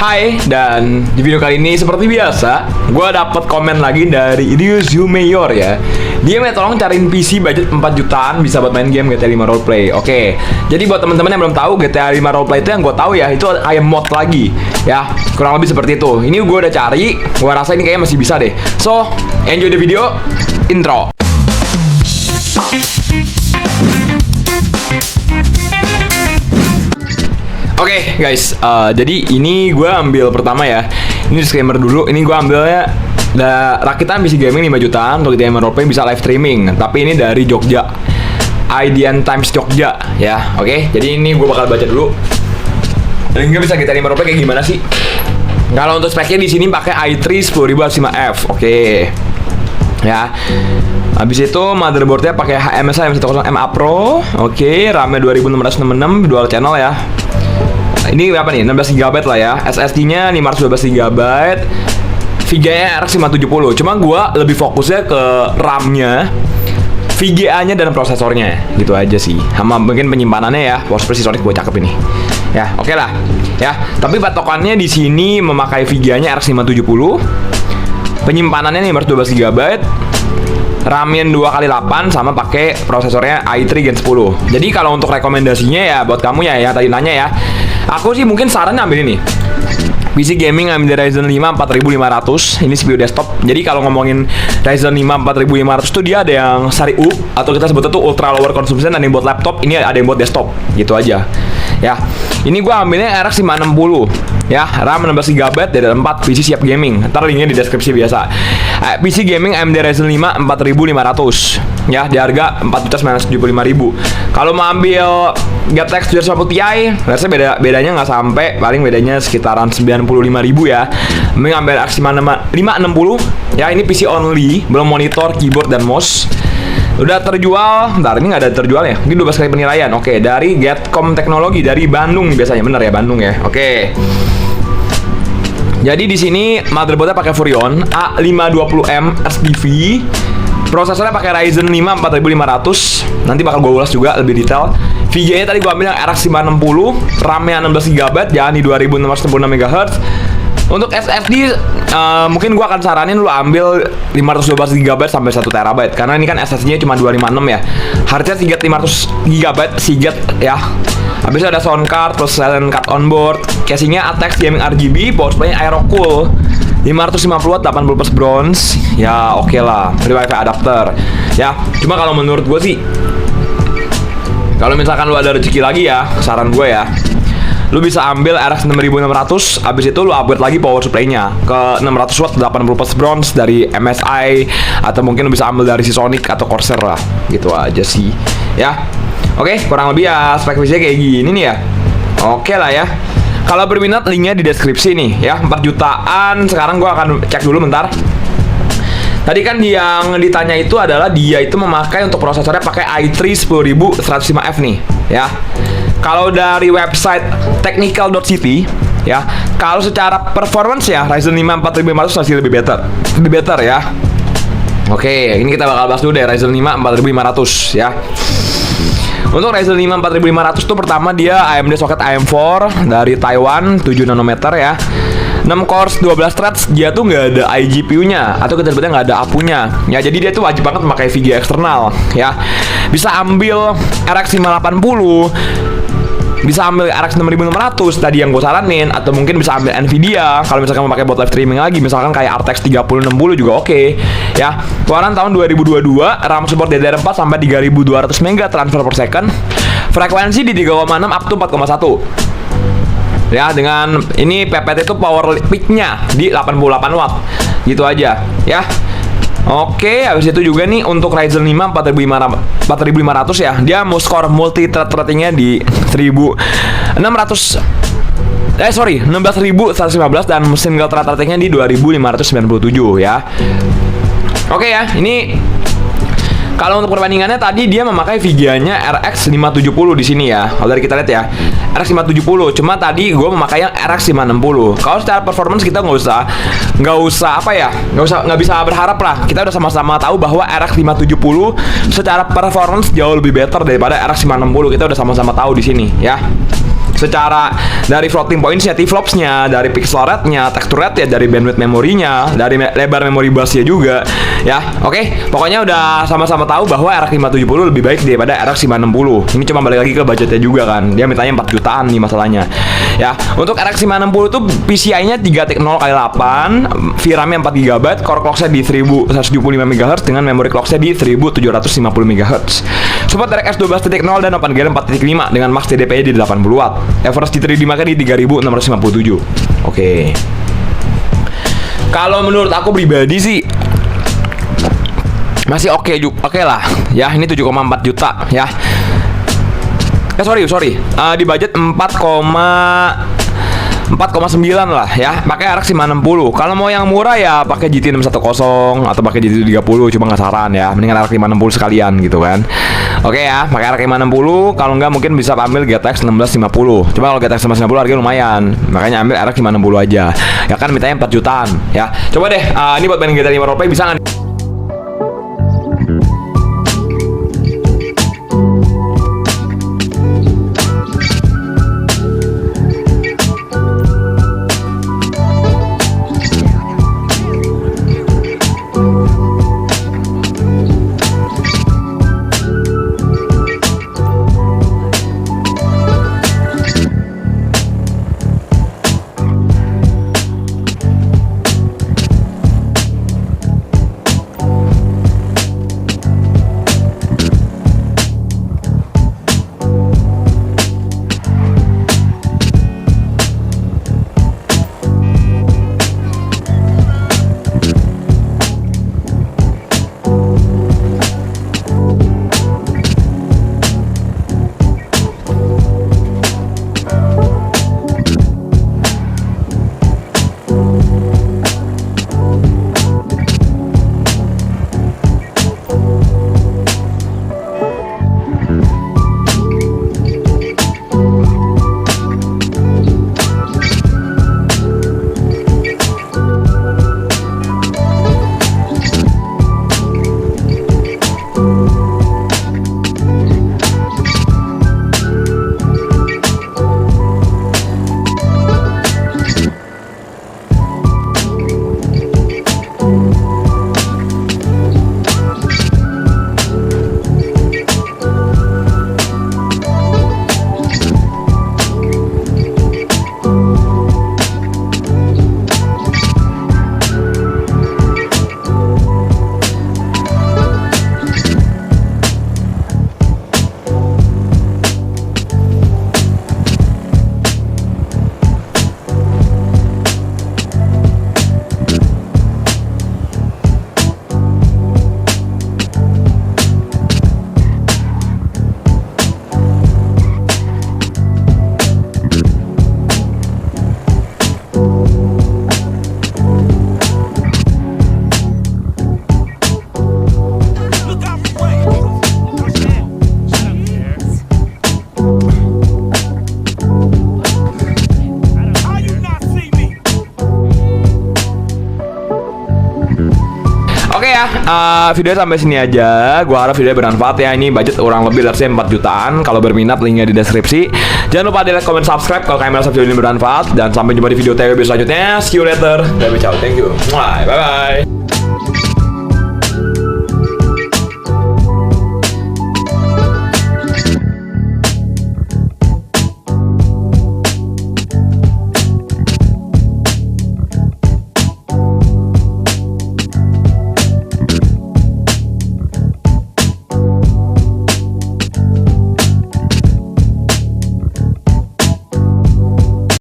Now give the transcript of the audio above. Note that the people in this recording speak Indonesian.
Hai, dan di video kali ini seperti biasa, gue dapet komen lagi dari Ryu Mayor ya. Dia minta tolong cariin PC budget 4 jutaan bisa buat main game GTA 5 Roleplay. Oke, jadi buat teman-teman yang belum tahu, GTA 5 Roleplay itu yang gue tahu ya, itu kayak mod lagi ya, kurang lebih seperti itu. Ini gue udah cari, gue rasa ini kayaknya masih bisa deh. So, enjoy the video, intro. Oke, guys, jadi ini gue ambil pertama ya. Ini disclaimer dulu, ini gue ambilnya rakitan PC Gaming 5 jutaan untuk GTA 5 Roleplay bisa live streaming. Tapi ini dari Jogja, IDN Times Jogja ya. Oke, jadi ini gue bakal baca dulu. Dan gue bisa GTA 5 Roleplay kayak gimana sih? Kalau untuk speknya di sini pakai i3 10500F. Oke. Ya. Habis itu motherboardnya pakai HMSI M10MA Pro. Oke, RAM-nya 2666 dual channel ya. Ini apa nih? 16 GB lah ya. SSD-nya 512 GB. VGA-nya RX 570. Cuma gua lebih fokusnya ke RAM-nya, VGA-nya dan prosesornya. Gitu aja sih. Sama mungkin penyimpanannya ya. Power Sonic gua cakep ini. Ya, oke lah. Ya, tapi patokannya di sini memakai VGA-nya RX 570. Penyimpanannya 512 GB. RAM-nya 2x8 sama pakai prosesornya i3 Gen 10. Jadi kalau untuk rekomendasinya ya buat kamu ya tadi nanya ya. Aku sih mungkin saran ambil ini. PC Gaming AMD Ryzen 5 4500. Ini CPU desktop. Jadi kalau ngomongin Ryzen 5 4500 tuh dia ada yang seri U atau kita sebutnya tuh ultra lower consumption, ada yang buat laptop, ini ada yang buat desktop. Gitu aja. Ya. Ini gua ambilnya RX 560. Ya, RAM 16 GB dari 4 PC siap gaming. Ntar linknya di deskripsi biasa. PC Gaming AMD Ryzen 5 4500. Ya, di harga 4.975.000. Kalau mau ambil GTX 750 Ti, rasanya bedanya nggak sampai, paling bedanya sekitaran 95.000 ya. Mending ambil RX 560. Ya, ini PC only, belum monitor, keyboard dan mouse. Udah terjual, bentar ini nggak ada terjual ya. Ini 12 kali penilaian. Oke, dari Getcom Teknologi dari Bandung biasanya, bener ya Bandung ya. Oke. Jadi di sini motherboardnya pakai Furion A520M SDV. Prosesornya pakai Ryzen 5 4500. Nanti bakal gue ulas juga lebih detail. VGA-nya tadi gue ambil yang RX 560, RAM-nya 16 GB, jangan di 2666 MHz. Untuk SSD mungkin gue akan saranin lu ambil 512 GB sampai 1 TB karena ini kan SSD-nya cuma 256 ya. Hardnya 500 GB Seagate ya. Habis itu ada sound card, terus silent card on board. Casingnya ATX Gaming RGB, power supply-nya Aerocool 550 watt 80 bronze. Ya oke lah, free wifi adapter. Ya, cuma kalau menurut gue sih, kalau misalkan lu ada rezeki lagi ya, saran gue ya, lu bisa ambil RX 6600, abis itu lu upgrade lagi power supply-nya ke 600 watt 80 bronze dari MSI, atau mungkin lu bisa ambil dari Sonic atau Corsair lah. Gitu aja sih. Ya. Oke, kurang lebih ya spek PC kayak gini nih ya. Oke lah ya. Kalau berminat linknya di deskripsi nih ya. 4 jutaan. Sekarang gua akan cek dulu bentar. Tadi kan yang ditanya itu adalah dia itu memakai untuk prosesornya pakai i3 10105F nih ya. Kalau dari website technical.city ya, kalau secara performance ya Ryzen 5 4500 masih lebih better ya. Oke, ini kita bakal bahas dulu deh Ryzen 5 4500 ya. Untuk Ryzen 5 4500 tuh pertama dia AMD socket AM4 dari Taiwan 7 nanometer ya. 6 cores 12 threads, dia tuh nggak ada iGPU-nya atau kita sebutnya nggak ada APU-nya. Ya jadi dia tuh wajib banget memakai VGA eksternal ya. Bisa ambil RX 580, bisa ambil RX 6600 tadi yang gue saranin, atau mungkin bisa ambil Nvidia kalau misalkan mau pakai buat live streaming lagi, misalkan kayak RTX 3060 juga oke ya. Keluaran tahun 2022, RAM support DDR4 sampai 3200 MB transfer per second, frekuensi di 3,6 up to 4,1 ya. Dengan ini PPT itu power peak-nya di 88 watt. Gitu aja ya. Oke, habis itu juga nih untuk Ryzen 5 4500 ya. Dia mau score multi thread ratingnya di 16.115 dan single thread ratingnya di 2597 ya. Oke ya, ini kalau untuk perbandingannya tadi dia memakai VGA-nya RX 570 di sini ya. Kalau dari kita lihat ya, RX 570. Cuma tadi gue memakai yang RX 560. Kalau secara performance kita nggak bisa berharap lah. Kita udah sama-sama tahu bahwa RX 570 secara performance jauh lebih better daripada RX 560. Kita udah sama-sama tahu di sini ya. secara dari floating points-nya, T-flops-nya, dari pixel rate-nya, texture rate-nya, dari bandwidth memorinya, dari lebar memori busnya juga ya. Oke, pokoknya udah sama-sama tahu bahwa RX 570 lebih baik daripada RX 560. Ini cuma balik lagi ke budgetnya juga kan. Dia mintanya 4 jutaan nih masalahnya. Ya, untuk RX 560 tuh PCI-nya 3.0x8, VRAM-nya 4 GB, core clock-nya di 1175 MHz dengan memory clock-nya di 1750 MHz. Support DirectX 12.0 dan OpenGL 4.5 dengan max TDP-nya di 80 Watt. Average T3D Mark di 3657. Oke. Kalau menurut aku pribadi sih masih oke lah. Ya, ini 7,4 juta ya. Sorry. Di budget 4,9 lah ya, pakai RX 560. Kalau mau yang murah ya pakai GT 610 atau pakai GT 30, cuma nggak saran ya, mendingan RX 560 sekalian gitu kan. Oke ya, pakai RX 560. Kalau nggak mungkin bisa ambil GTX 1650. Coba kalau GTX 1650 harganya lumayan, makanya ambil RX 560 aja. Ya kan mintanya 4 jutaan ya. Coba deh, ini buat main GTA 5 roleplay bisa nggak? Oke ya, video sampai sini aja. Gua harap video bermanfaat ya. Ini budget kurang lebih let's say 4 jutaan. Kalau berminat linknya di deskripsi. Jangan lupa di like, comment, subscribe kalau kalian merasa video ini bermanfaat. Dan sampai jumpa di video TWB selanjutnya. See you later. TWB ciao, thank you. Bye bye.